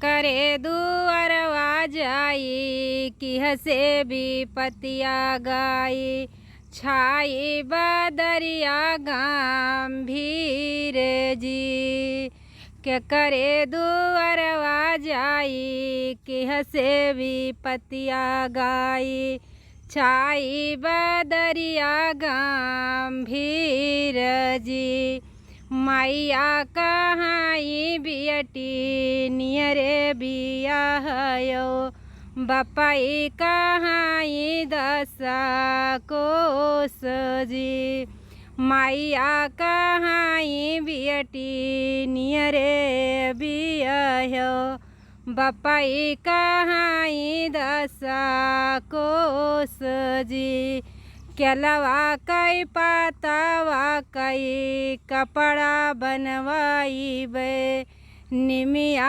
करे दुअरवा जाई कि हसे भी पतिया गाई छाई बदरिया गंभीर जी के करे दुअरवा जाई कि हसे भी पतिया गाई छाई बदरिया गंभीर जी मैया कहाई बियटी नियरे बियाहयो बपाई कहाई दशा कोस जी मैया कहाई बियटी नियरे बियाहयो बपाई कहाई दशा कोस जी केलवा कई पातावा कई कपड़ा बनवाई बे निमिया